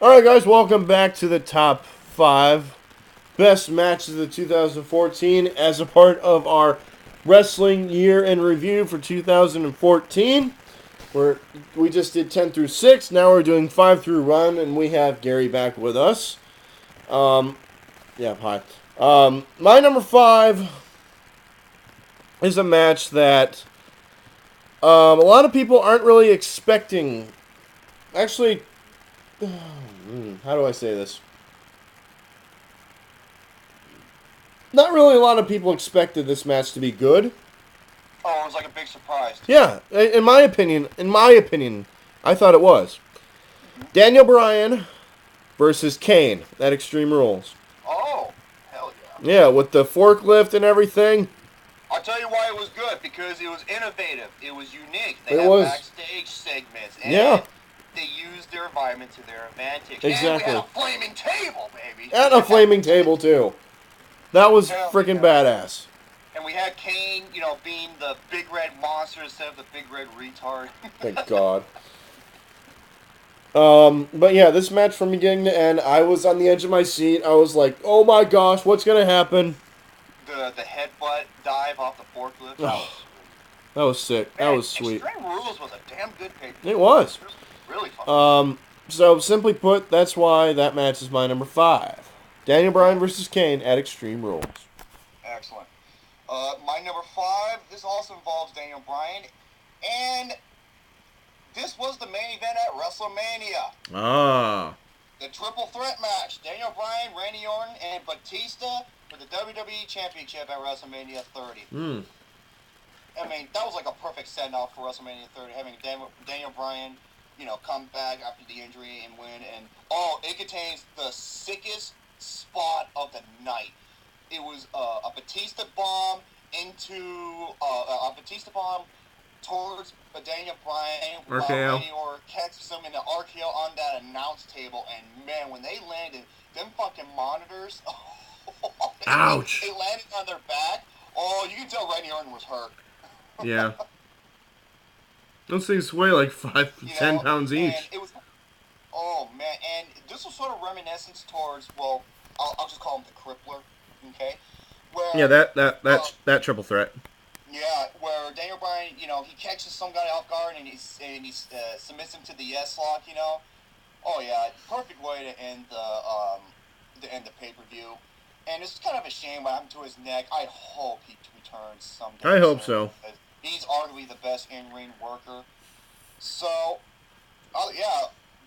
Alright, guys, welcome back to the top 5 best matches of 2014 as a part of our wrestling year in review for 2014. We just did 10 through 6, now we're doing 5 through run, and we have Gary back with us. Hi. My number 5 is a match that a lot of people aren't really expecting. Actually, how do I say this? Not really a lot of people expected this match to be good. Oh, it was like a big surprise. Yeah, in my opinion, I thought it was. Daniel Bryan versus Kane at Extreme Rules. Oh, hell yeah. Yeah, with the forklift and everything. I'll tell you why it was good, because it was innovative. It was unique. They It had was. backstage segments. And Yeah. they used their environment to their advantage. Exactly. And we had a flaming table, baby. And a flaming table, too. That was Hell freaking yeah. badass. And we had Kane, being the big red monster instead of the big red retard. Thank God. But yeah, this match from beginning to end, I was on the edge of my seat. I was like, oh my gosh, what's going to happen? The headbutt dive off the forklift. That was sick. That was sweet. Extreme Rules was a damn good pay. It was. It was really fun. So simply put, that's why that match is my number 5. Daniel Bryan versus Kane at Extreme Rules. Excellent. My number 5, this also involves Daniel Bryan, and this was the main event at WrestleMania. Ah. The triple threat match. Daniel Bryan, Randy Orton, and Batista for the WWE Championship at WrestleMania 30. I mean, that was like a perfect send-off for WrestleMania 30, having Daniel Bryan, come back after the injury and win. And, it contains the sickest spot of the night. It was a Batista bomb towards Daniel Bryan, while RKO. Randy Orton catches him in the RKO on that announce table, and man, when they landed, them fucking monitors, Ouch. they landed on their back. Oh, you can tell Randy Orton was hurt. Yeah. Those things weigh like 5 to 10 pounds each. And it was, oh man, and this was sort of reminiscence towards, well, I'll just call him the Crippler, okay? Where, Yeah, that triple threat. yeah, where Daniel Bryan, he catches some guy off guard and he submits him to the S-lock, Oh yeah, perfect way to end the pay-per-view. And it's kind of a shame what happened to his neck. I hope he returns someday. I hope so. He's arguably the best in-ring worker. So,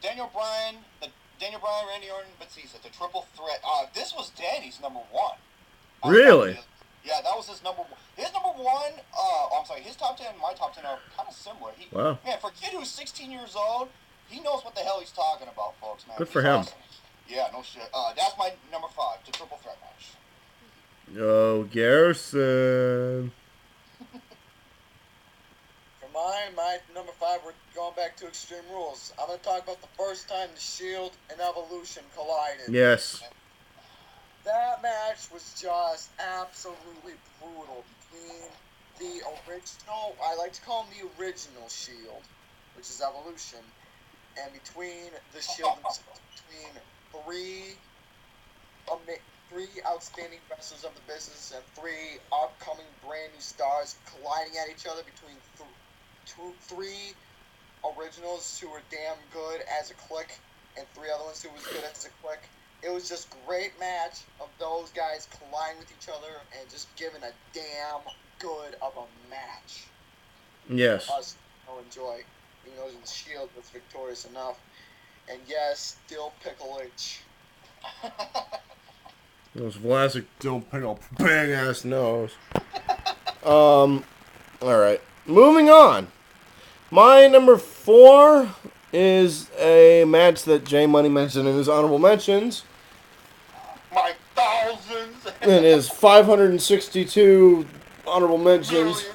Daniel Bryan, Randy Orton, Batista, the triple threat. This was Danny's number 1. Really? Yeah, that was his number 1. His number 1, his top 10 and my top 10 are kind of similar. Wow. Man, for a kid who's 16 years old, he knows what the hell he's talking about, folks, man. Good for him. Awesome. Yeah, no shit. That's my number 5, the triple threat match. Oh, Garrison. For my number 5, we're going back to Extreme Rules. I'm going to talk about the first time the Shield and Evolution collided. Yes. That match was just absolutely brutal between the original, I like to call him the original Shield, which is Evolution, and between the Shield themselves, between three outstanding wrestlers of the business and 3 upcoming brand new stars colliding at each other, between three originals who were damn good as a clique and 3 other ones who was good as a clique. It was just a great match of those guys colliding with each other and just giving a damn good of a match. Yes. Us to enjoy, even though the Shield was victorious enough. And yes, Dill Pickleage. Those Vlasic don't pick up big ass nose. Alright. Moving on. My number 4 is a match that J Money mentioned in his honorable mentions. My thousands. In his 562 honorable mentions.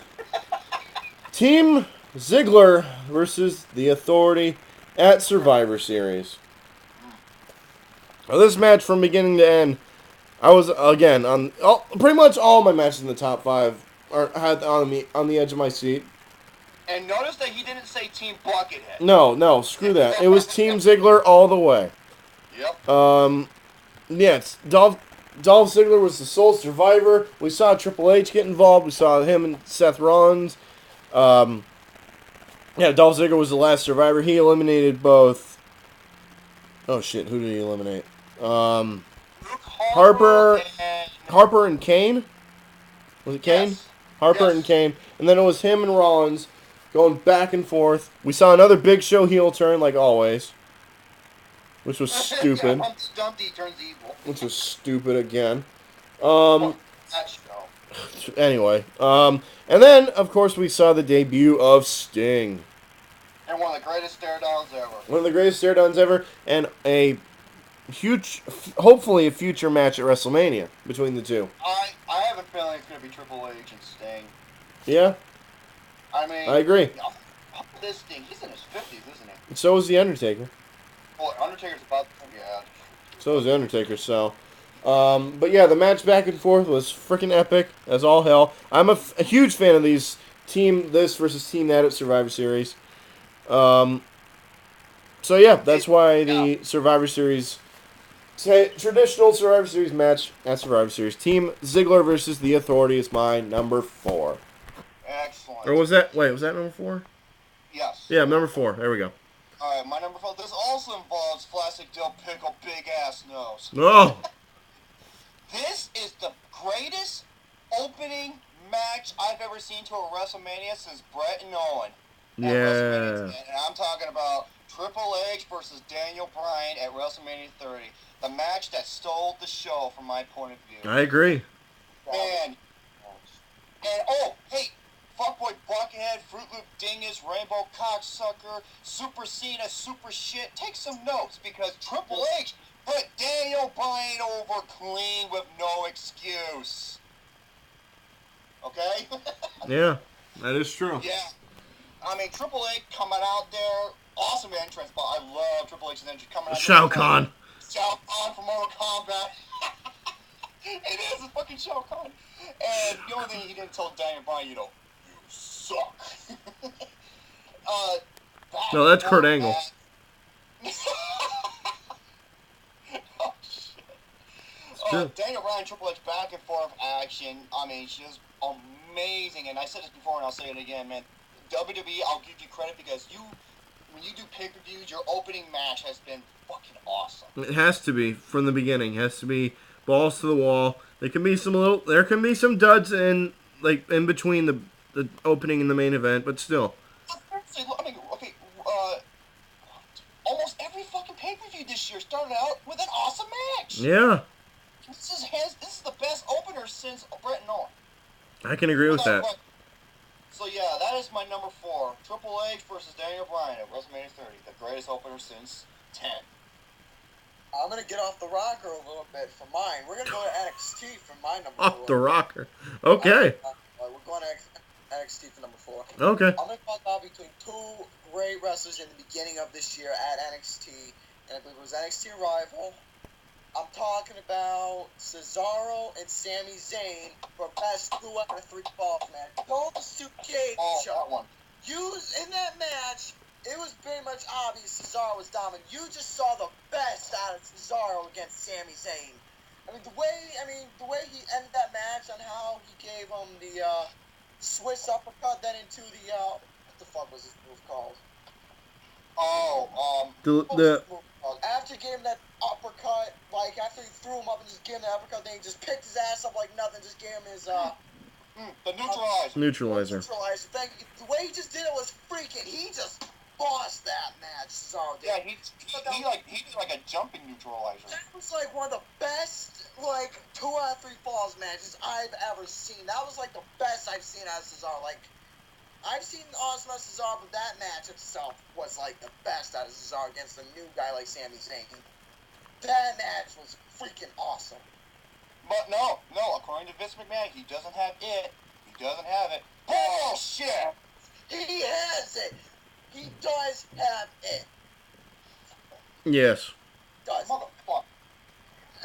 Team Ziggler versus The Authority at Survivor Series. Now, this match from beginning to end, I was, again, on pretty much all my matches in the top 5 had on the edge of my seat. And notice that he didn't say Team Buckethead. No, screw that. It was Team Ziggler all the way. Yep. Yeah, Dolph Ziggler was the sole survivor. We saw Triple H get involved. We saw him and Seth Rollins. Yeah, Dolph Ziggler was the last survivor. He eliminated both. Oh shit! Who did he eliminate? Harper and Kane. Was it Kane? Yes. Harper Yes. and Kane, and then it was him and Rollins going back and forth. We saw another Big Show heel turn, like always, which was stupid. Yeah, Dumpty turns evil. Which was stupid again. That show. Anyway, and then of course we saw the debut of Sting. And one of the greatest stare-downs ever. One of the greatest stare-downs ever, and a huge, hopefully a future match at WrestleMania between the two. I have a feeling it's going to be Triple H and Sting. Yeah, I mean... I agree. This Sting, he's in his 50s, isn't he? So is The Undertaker. Well, Undertaker's about... Yeah. So is The Undertaker, so... but yeah, the match back and forth was freaking epic, as all hell. I'm a huge fan of these this versus Team That at Survivor Series. So yeah, that's why the Survivor Series... traditional Survivor Series match at Survivor Series. Team Ziggler versus The Authority is my number 4. Excellent. Or was that number 4? Yes. Yeah, number 4. There we go. Alright, my number 4. This also involves Classic Dill Pickle Big Ass Nose. Oh! This is the greatest opening match I've ever seen to a WrestleMania since Bret and Owen. At WrestleMania 10. And I'm talking about Triple H versus Daniel Bryan at WrestleMania 30. The match that stole the show from my point of view. I agree. And oh, hey, Fuckboy Buckethead, Fruit Loop Dingus, Rainbow Cocksucker, Super Cena, Super Shit. Take some notes because Triple H put Daniel Bryan over clean with no excuse. Okay? Yeah, that is true. Yeah. I mean, Triple H coming out there, awesome entrance, but I love Triple H's entrance coming out there. Shao Kahn. Shao Kahn from Mortal Kombat. It is a fucking Shao Kahn. And the only thing he didn't tell Daniel Bryan, you suck. No, that's Kurt Angle. Oh, shit. true. Daniel Bryan, Triple H back and forth action. I mean, she was amazing. And I said this before and I'll say it again, man. WWE, I'll give you credit because when you do pay-per-views, your opening match has been fucking awesome. It has to be from the beginning. It has to be balls to the wall. There can be some duds in between the opening and the main event, but still. I mean, okay, almost every fucking pay-per-view this year started out with an awesome match. Yeah. This is the best opener since Bret and Owen. I can agree with that. So yeah, that is my number 4. Triple H versus Daniel Bryan at WrestleMania 30. The greatest opener since 10. I'm going to get off the rocker a little bit for mine. We're going to go to NXT for my number 4. Off the rocker. Okay. We're going to NXT for number 4. Okay. I'm going to talk about between 2 great wrestlers in the beginning of this year at NXT. And I believe it was NXT Arrival. I'm talking about Cesaro and Sami Zayn for best 2 out of 3 falls match. Those 2 cage that one. In that match, it was pretty much obvious Cesaro was dominant. You just saw the best out of Cesaro against Sami Zayn. I mean, the way he ended that match on how he gave him the Swiss uppercut, then into the what the fuck was this move called? After he gave him that uppercut, after he threw him up and just gave him the uppercut, then he just picked his ass up like nothing, just gave him his the neutralizer. Neutralizer. Thank you. The way he just did it was freaking. He just bossed that match. Cesaro did. Yeah, he did like a jumping neutralizer. That was like one of the best 2 out of 3 falls matches I've ever seen. That was like the best I've seen out of Cesaro. I've seen awesome out of Cesaro, but that match itself was like the best out of Cesaro against a new guy like Sami Zayn. That match was freaking awesome. But no, according to Vince McMahon, he doesn't have it. He doesn't have it. Bullshit! He has it! He does have it. Yes. Does. Motherfucker.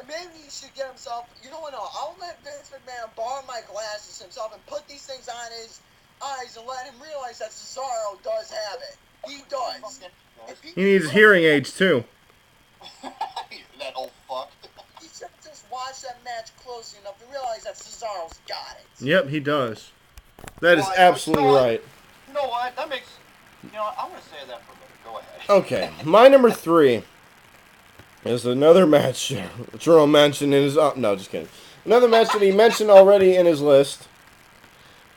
Maybe he should get himself... You know what? No, I'll let Vince McMahon borrow my glasses himself and put these things on his eyes and let him realize that Cesaro does have it. He does. He needs hearing aids, too. that match closely enough to realize that Cesaro's got it. Yep, he does. That is Well, absolutely right. You know what? That makes. You know what? I'm gonna say that for a minute. Go ahead. Okay, my number 3 is another match Jerome mentioned in his... no, just kidding. Another match that he mentioned already in his list.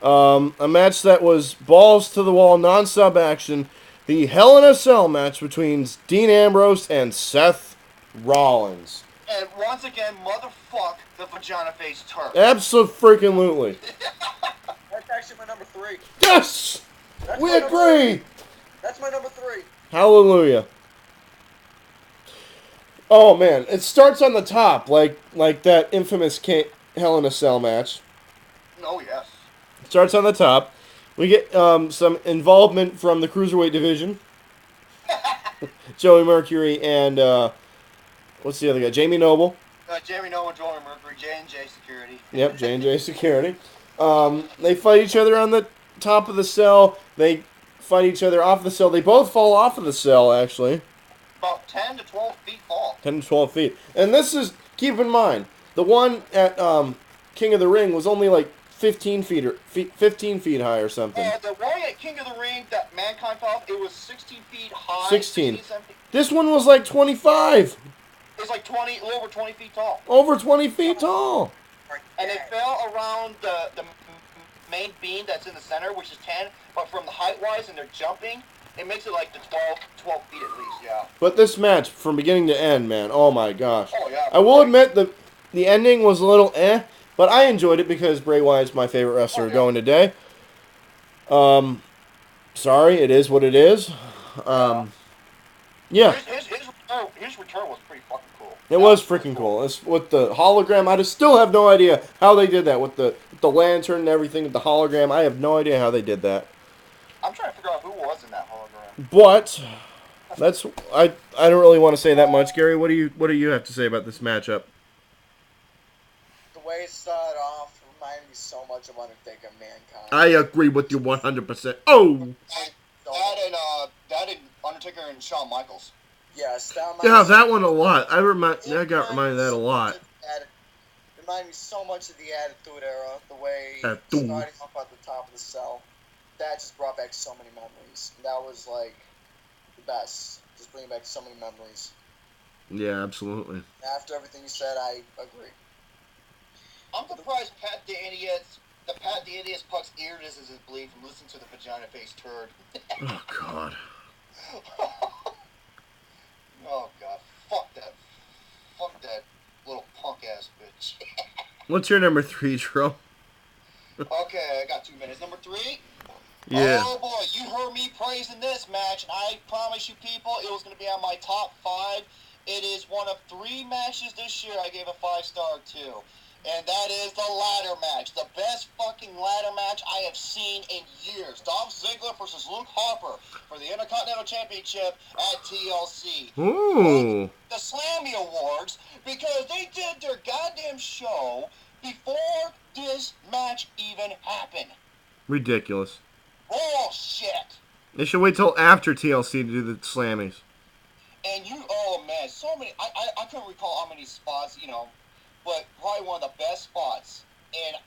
A match that was balls to the wall, non-sub action. The Hell in a Cell match between Dean Ambrose and Seth Rollins. And once again, motherfuck the vagina face turd. Absolutely. That's actually my number 3. Yes! That's We my number agree! 3. That's my number 3. Hallelujah. Oh, man. It starts on the top, like that infamous Hell in a Cell match. Oh, yes. Starts on the top. We get some involvement from the Cruiserweight division. Joey Mercury and, what's the other guy? Jamie Noble. Jamie Noble, Joey Mercury, J&J Security. Yep, J&J Security. They fight each other on the top of the cell. They fight each other off the cell. They both fall off of the cell, actually. About 10 to 12 feet fall. 10 to 12 feet. And this is, keep in mind, the one at King of the Ring was only like 15 feet high or something. The one at King of the Ring that Mankind fell off, it was 16 feet high. 16. 17. This one was like 25. It was like a little over 20 feet tall. Over 20 feet tall. And it fell around the main beam that's in the center, which is 10. But from the height-wise, and they're jumping, it makes it like the 12 feet at least, yeah. But this match, from beginning to end, man, oh my gosh. Oh, yeah. I will admit the ending was a little but I enjoyed it because Bray Wyatt's my favorite wrestler going today. Sorry, it is what it is. Yeah. His return was pretty fucking cool. It was freaking cool. It's with the hologram. I still have no idea how they did that with the lantern and everything. With the hologram, I have no idea how they did that. I'm trying to figure out who was in that hologram. But that's I don't really want to say that much, Gary. What do you have to say about this matchup? The way it started off reminded me so much of Undertaker and Mankind. I agree with you 100%. Oh. That and Undertaker and Shawn Michaels. Yes, that one a lot. I got reminded of that a lot. Reminded me so much of the Attitude Era, the way Attitude. starting off at the top of the cell. That just brought back so many memories. That was like the best. Just bringing back so many memories. Yeah, absolutely. After everything you said, I agree. I'm surprised Pat the Idiot's Puck's ear doesn't bleed from listening to the vagina face turd. Oh God. Oh God, fuck that little punk ass bitch. What's your number 3, Tro? Okay, I got 2 minutes. Number 3. Yeah. Oh boy, you heard me praising this match, and I promise you people, it was going to be on my top 5. It is one of 3 matches this year I gave a 5-star to. And that is the ladder match. The best fucking ladder match I have seen in years. Dolph Ziggler versus Luke Harper for the Intercontinental Championship at TLC. Ooh. The Slammy Awards, because they did their goddamn show before this match even happened. Ridiculous. Bullshit. They should wait till after TLC to do the Slammies. And oh man, so many. I couldn't recall how many spots, but probably one of the best spots. And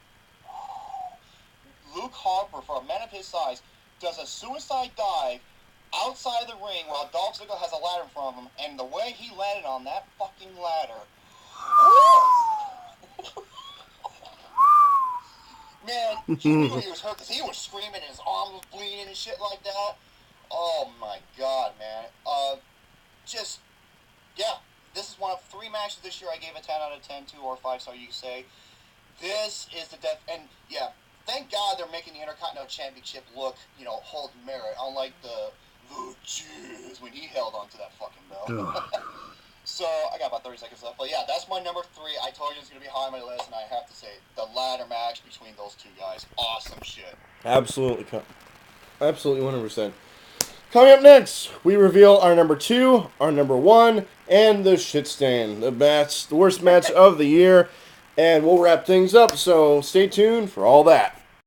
Luke Harper, for a man of his size, does a suicide dive outside the ring while Dolph Ziggler has a ladder in front of him. And the way he landed on that fucking ladder. Man, you knew he was hurt because he was screaming and his arm was bleeding and shit like that. Oh my God, man. This is one of 3 matches this year I gave a 10 out of 10 to, or 5-star you say. This is the death, and yeah, thank God they're making the Intercontinental Championship look, hold merit, unlike the Jizz when he held onto that fucking belt. So, I got about 30 seconds left, but yeah, that's my number 3. I told you it's going to be high on my list, and I have to say, the ladder match between those 2 guys, awesome shit. Absolutely 100%. Coming up next, we reveal our number 2, our number 1, and the shit stand. The worst match of the year. And we'll wrap things up, so stay tuned for all that.